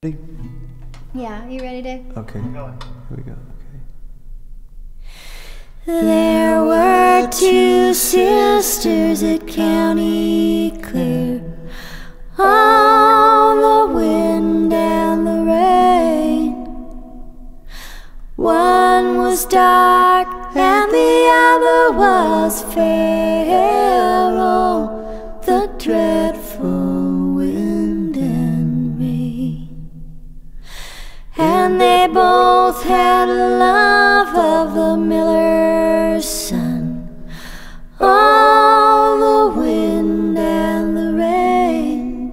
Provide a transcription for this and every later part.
Ready? Yeah, you ready, Dave? Okay. Here we go. Okay. There were two sisters at County Clear, on the wind and the rain. One was dark and the other was fair. Oh, the dreadful wind and rain. And they both had a love of the miller's son. All the wind and the rain.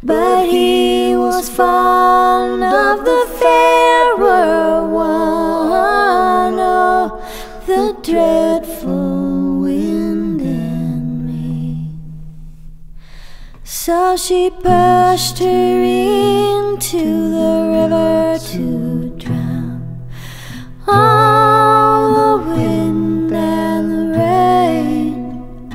But he was fond of the fairer one. Oh, the dreadful wind and rain. So she pushed her into the river to drown all the wind and the rain,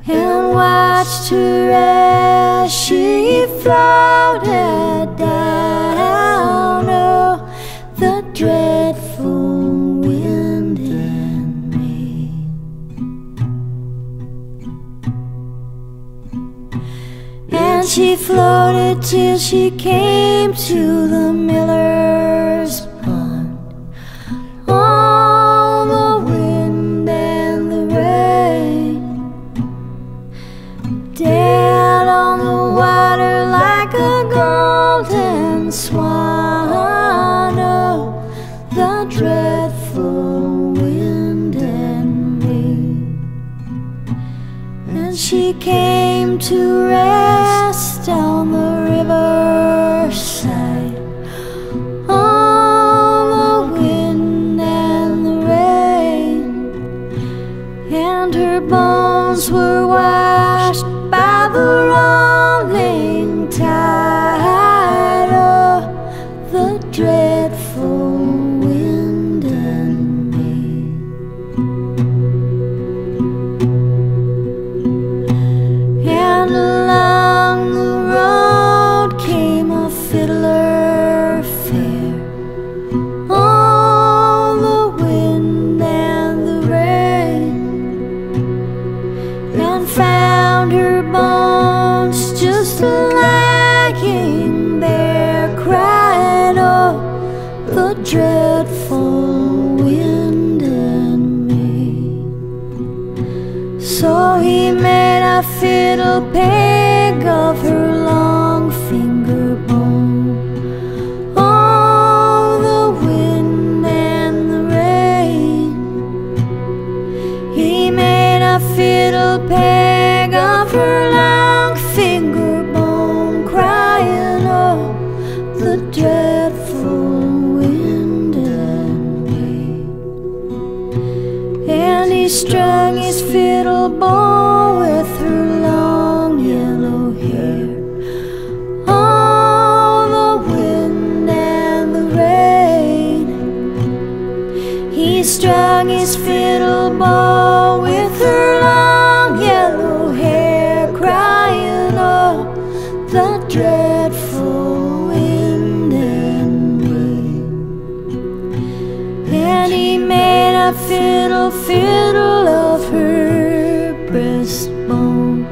and watched her as she floated down. Oh, the dreadful wind and rain. And she floated till she came to the miller's pond. All the wind and the rain, dead on the water like a golden swan. Oh, the dreadful wind and rain. And she came to rest on the riverside. All the wind and the rain, and her bones were washed by the rolling tide. Oh, the dreadful wind and rain. And along the road came a fiddler fair. All the wind and the rain, and found her bones just lying there, crying. Oh, the dreadful wind and rain. So he made a fiddle peg of her long finger bone. Oh, the wind and the rain. He made a fiddle peg of her long finger bone, crying. Oh, the dreadful wind and rain. And he strung his fiddle bow with her long yellow hair. All the wind and the rain. He strung his fiddle bow with her long yellow hair, crying. Oh, the dreadful wind and rain. And he made a fiddle of her breastbone.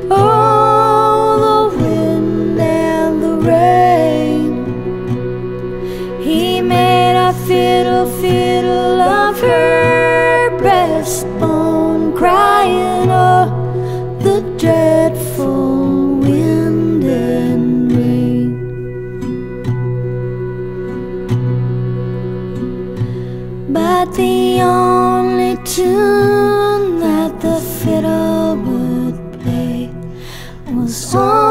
Oh, the wind and the rain. He made a fiddle of her breastbone, crying. Oh, the dreadful wind and rain. But the only tune that the fiddle would play was on